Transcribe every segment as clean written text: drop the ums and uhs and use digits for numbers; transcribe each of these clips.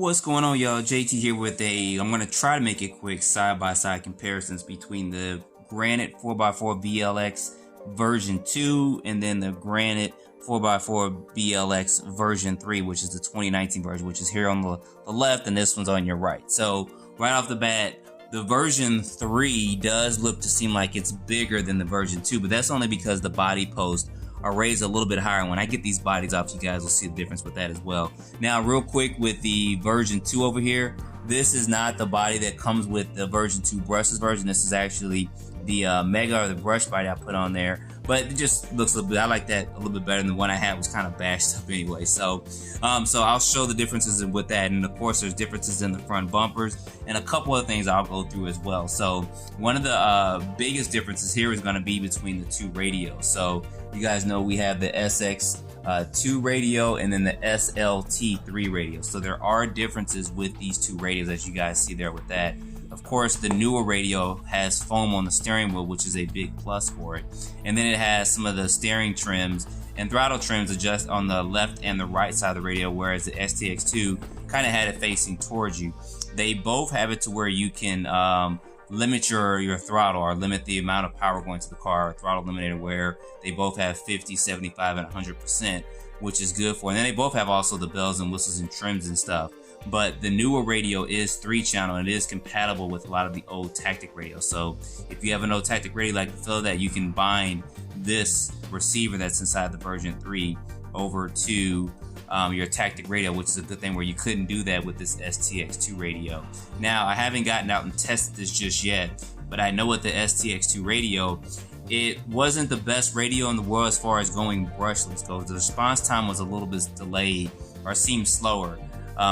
What's going on, y'all? JT here with I'm going to try to make it quick side-by-side comparisons between the Granite 4x4 BLX version 2 and then the Granite 4x4 BLX version 3, which is the 2019 version, which is here on the left, and this one's on your right. So right off the bat, the version 3 does look to seem like it's bigger than the version 2, but that's only because the body posts are raised a little bit higher. When I get these bodies off, you guys will see the difference with that as well. Now, real quick with the version 2 over here, this is not the body that comes with the version 2 brushless version. This is actually the Mega or the brush body I put on there, but it just looks a little bit, I like that a little bit better than the one I had, was kind of bashed up anyway. So I'll show the differences with that, and of course there's differences in the front bumpers and a couple of things I'll go through as well. So one of the biggest differences here is going to be between the two radios. So you guys know we have the SX2 radio and then the SLT3 radio. So there are differences with these two radios, as you guys see there with that. Of course, the newer radio has foam on the steering wheel, which is a big plus for it. And then it has some of the steering trims and throttle trims adjust on the left and the right side of the radio, whereas the STX2 kind of had it facing towards you. They both have it to where you can limit your throttle, or limit the amount of power going to the car, throttle eliminator, where they both have 50, 75, and 100%, which is good for. And then they both have also the bells and whistles and trims and stuff. But the newer radio is 3-channel, and it is compatible with a lot of the old tactic radios. So if you have an old tactic radio like the fellow that, you can bind this receiver that's inside the version 3 over to your tactic radio, which is a good thing, where you couldn't do that with this STX2 radio. Now, I haven't gotten out and tested this just yet, but I know with the STX2 radio, it wasn't the best radio in the world as far as going brushless goes. The response time was a little bit delayed or seemed slower.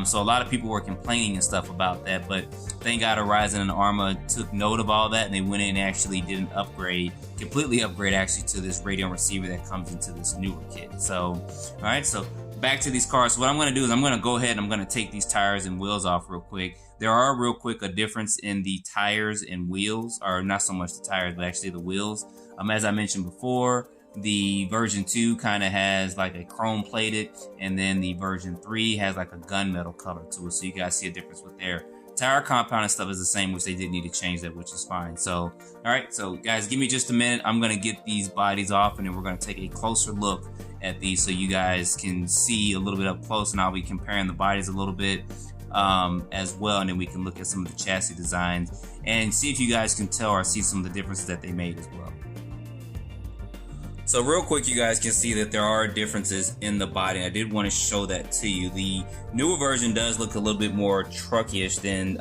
So a lot of people were complaining and stuff about that, but thank God Horizon and Arrma took note of all that, and they went in and actually did an upgrade, completely upgrade actually, to this radio and receiver that comes into this newer kit. So, all right, so back to these cars. So what I'm going to do is I'm going to go ahead and I'm going to take these tires and wheels off real quick. There are real quick a difference in the tires and wheels, or not so much the tires, but actually the wheels. As I mentioned before, the version 2 kind of has like a chrome plated, and then the version 3 has like a gunmetal color to it. So you guys see a difference with their tire compound and stuff is the same, which they did need to change that, which is fine. So, all right, so guys, give me just a minute. I'm going to get these bodies off, and then we're going to take a closer look at these so you guys can see a little bit up close, and I'll be comparing the bodies a little bit as well, and then we can look at some of the chassis designs and see if you guys can tell or see some of the differences that they made as well. So real quick, you guys can see that there are differences in the body. I did want to show that to you. The newer version does look a little bit more truckish than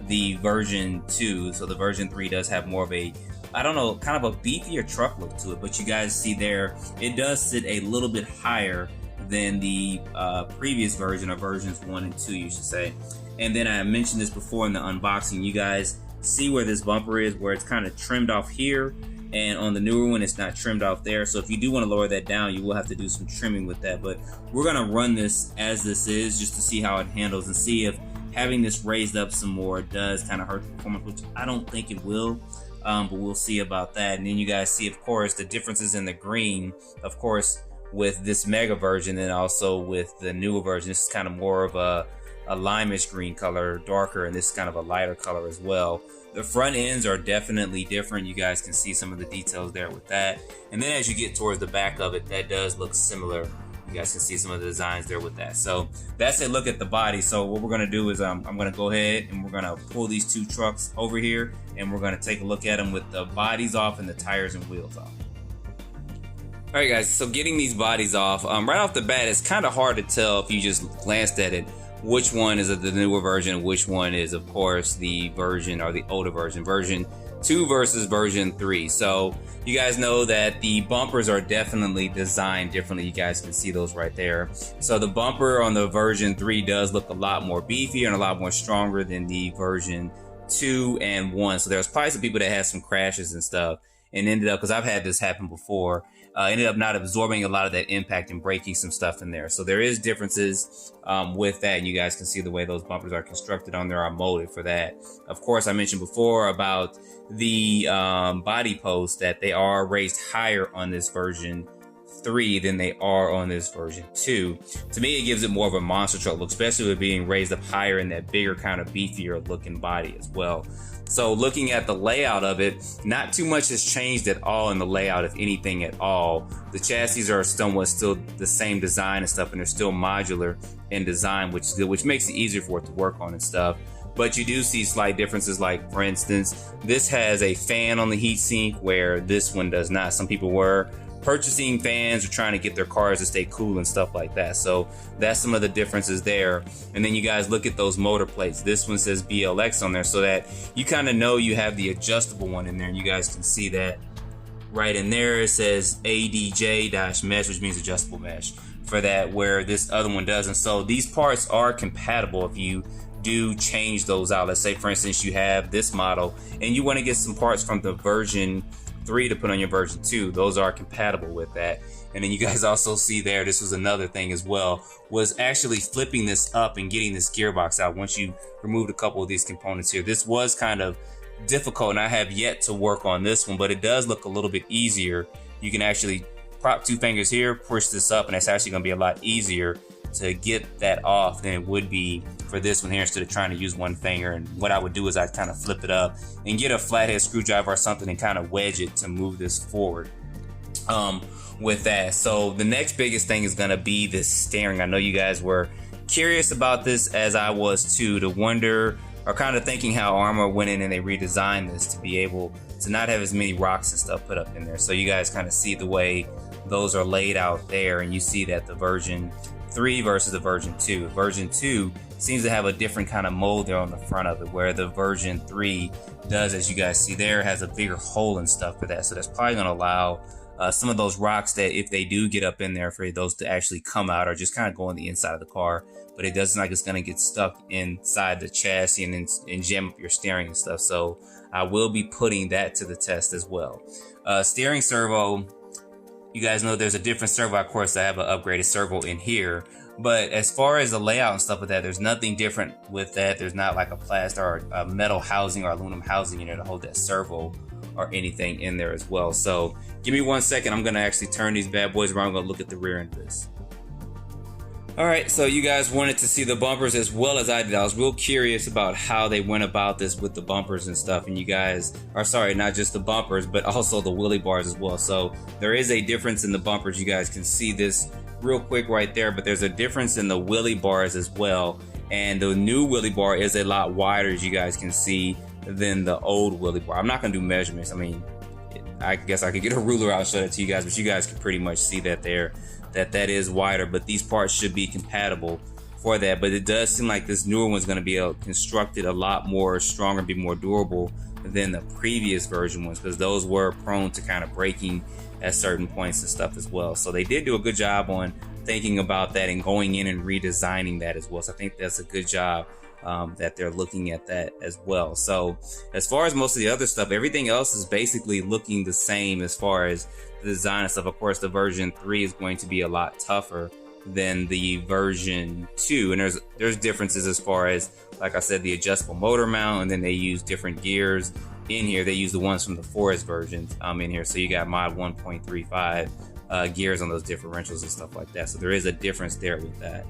the version 2. So the version 3 does have more of a, I don't know, kind of a beefier truck look to it. But you guys see there, it does sit a little bit higher than the previous version, or versions 1 and 2, you should say. And then I mentioned this before in the unboxing. You guys see where this bumper is, where it's kind of trimmed off here. And on the newer one, it's not trimmed off there. So if you do want to lower that down, you will have to do some trimming with that. But we're going to run this as this is, just to see how it handles and see if having this raised up some more does kind of hurt the performance, which I don't think it will. But we'll see about that. And then you guys see, of course, the differences in the green, of course, with this Mega version and also with the newer version. This is kind of more of a limeish green color, darker, and this is kind of a lighter color as well. The front ends are definitely different. You guys can see some of the details there with that. And then as you get towards the back of it, that does look similar. You guys can see some of the designs there with that. So that's a look at the body. So what we're going to do is I'm going to go ahead and we're going to pull these two trucks over here, and we're going to take a look at them with the bodies off and the tires and wheels off. All right, guys, so getting these bodies off, right off the bat, it's kind of hard to tell if you just glanced at it which one is the newer version, which one is, of course, the version or the older version, version 2 versus version 3. So you guys know that the bumpers are definitely designed differently. You guys can see those right there. So the bumper on the version 3 does look a lot more beefier and a lot more stronger than the version 2 and 1. So there's probably some people that had some crashes and stuff and ended up, because I've had this happen before, ended up not absorbing a lot of that impact and breaking some stuff in there. So there is differences with that, and you guys can see the way those bumpers are constructed on there are molded for that. Of course, I mentioned before about the body posts, that they are raised higher on this version 3 than they are on this version 2. To me, it gives it more of a monster truck look, especially with being raised up higher in that bigger, kind of beefier looking body as well. So looking at the layout of it, not too much has changed at all in the layout, if anything at all. The chassis are somewhat still the same design and stuff, and they're still modular in design, which makes it easier for it to work on and stuff. But you do see slight differences, like for instance, this has a fan on the heatsink where this one does not. Some people were purchasing fans or trying to get their cars to stay cool and stuff like that. So that's some of the differences there. And then you guys look at those motor plates. This one says BLX on there, so that you kind of know you have the adjustable one in there, and you guys can see that right in there. It says ADJ-mesh, which means adjustable mesh for that, where this other one doesn't. So these parts are compatible if you do change those out. Let's say for instance you have this model and you want to get some parts from the version 3 to put on your version 2, those are compatible with that. And then you guys also see there, this was another thing as well, was actually flipping this up and getting this gearbox out once you removed a couple of these components here. This was kind of difficult, and I have yet to work on this one, but it does look a little bit easier. You can actually prop 2 fingers here, push this up, and it's actually going to be a lot easier to get that off than it would be for this one here, instead of trying to use 1 finger. And what I would do is I'd kind of flip it up and get a flathead screwdriver or something and kind of wedge it to move this forward with that. So the next biggest thing is going to be this steering. I know you guys were curious about this, as I was too, to wonder or kind of thinking how Arrma went in and they redesigned this to be able to not have as many rocks and stuff put up in there. So you guys kind of see the way those are laid out there, and you see that the version 3 versus the version 2. Version 2 seems to have a different kind of mold there on the front of it, where the version 3 does, as you guys see there, has a bigger hole and stuff for that. So that's probably going to allow some of those rocks, that if they do get up in there, for those to actually come out or just kind of go on the inside of the car. But it doesn't like it's going to get stuck inside the chassis and jam up your steering and stuff. So I will be putting that to the test as well. Steering servo, you guys know there's a different servo. Of course, I have an upgraded servo in here, but as far as the layout and stuff with that, there's nothing different with that. There's not like a plastic or a metal housing or aluminum housing in there to hold that servo or anything in there as well. So give me 1 second. I'm going to actually turn these bad boys around. I'm going to look at the rear end of this. Alright, so you guys wanted to see the bumpers as well as I did. I was real curious about how they went about this with the bumpers and stuff, and you guys are sorry, not just the bumpers, but also the wheelie bars as well. So there is a difference in the bumpers. You guys can see this real quick right there, but there's a difference in the wheelie bars as well. And the new wheelie bar is a lot wider, as you guys can see, than the old wheelie bar. I'm not going to do measurements. I mean, I guess I could get a ruler out and show that to you guys, but you guys can pretty much see that there. That is wider, but these parts should be compatible for that. But it does seem like this newer one's going to be constructed a lot more stronger, be more durable than the previous version ones, because those were prone to kind of breaking at certain points and stuff as well. So they did do a good job on thinking about that and going in and redesigning that as well. So I think that's a good job that they're looking at that as well. So as far as most of the other stuff, everything else is basically looking the same as far as the design and stuff. Of course, the version 3 is going to be a lot tougher than the version 2, and there's differences as far as, like I said, the adjustable motor mount, and then they use different gears in here. They use the ones from the 4S versions in here. So you got mod 1.35 gears on those differentials and stuff like that. So there is a difference there with that.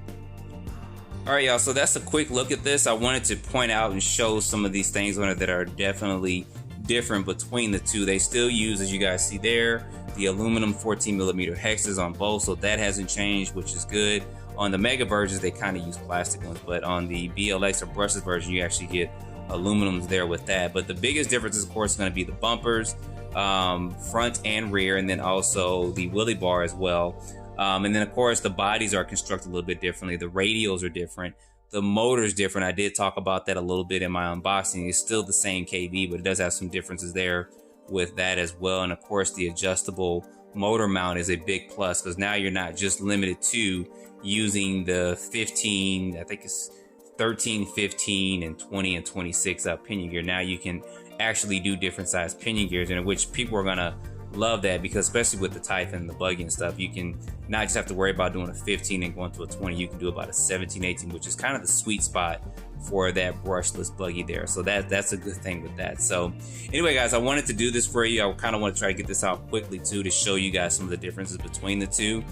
All right, y'all, so that's a quick look at this. I wanted to point out and show some of these things on it that are definitely different between the two. They still use, as you guys see there, the aluminum 14mm hexes on both, so that hasn't changed, which is good. On the Mega versions, they kind of use plastic ones, but on the BLX or brushless version, you actually get aluminums there with that. But the biggest difference is, of course, going to be the bumpers, front and rear, and then also the wheelie bar as well. And then, of course, the bodies are constructed a little bit differently. The radials are different. The motor's different. I did talk about that a little bit in my unboxing. It's still the same KV, but it does have some differences there with that as well. And of course, the adjustable motor mount is a big plus, because now you're not just limited to using the 15, I think it's 13, 15, and 20 and 26 pinion gear. Now you can actually do different size pinion gears, in which people are gonna love that, because especially with the Typhon and the buggy and stuff, you can not just have to worry about doing a 15 and going to a 20. You can do about a 17, 18, which is kind of the sweet spot for that brushless buggy there. So that's a good thing with that. So anyway, guys, I wanted to do this for you. I kind of want to try to get this out quickly too, to show you guys some of the differences between the two.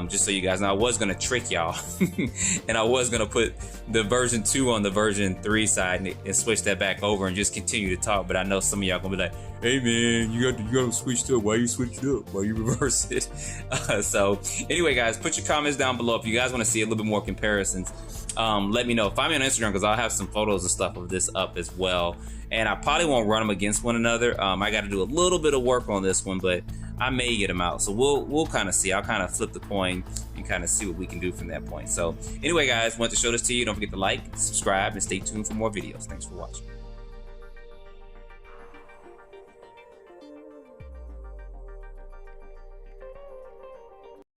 Just so you guys know, I was going to trick y'all and I was going to put the version 2 on the version 3 side and switch that back over and just continue to talk. But I know some of y'all gonna be like, hey man, you got to switch to it. Why you switch it up? Why you reverse it? So anyway, guys, put your comments down below if you guys want to see a little bit more comparisons. Let me know. Find me on Instagram, because I'll have some photos and stuff of this up as well. And I probably won't run them against one another. I got to do a little bit of work on this one, but I may get them out. So we'll kind of see. I'll kind of flip the coin and kind of see what we can do from that point. So anyway, guys, want to show this to you. Don't forget to like, subscribe, and stay tuned for more videos. Thanks for watching.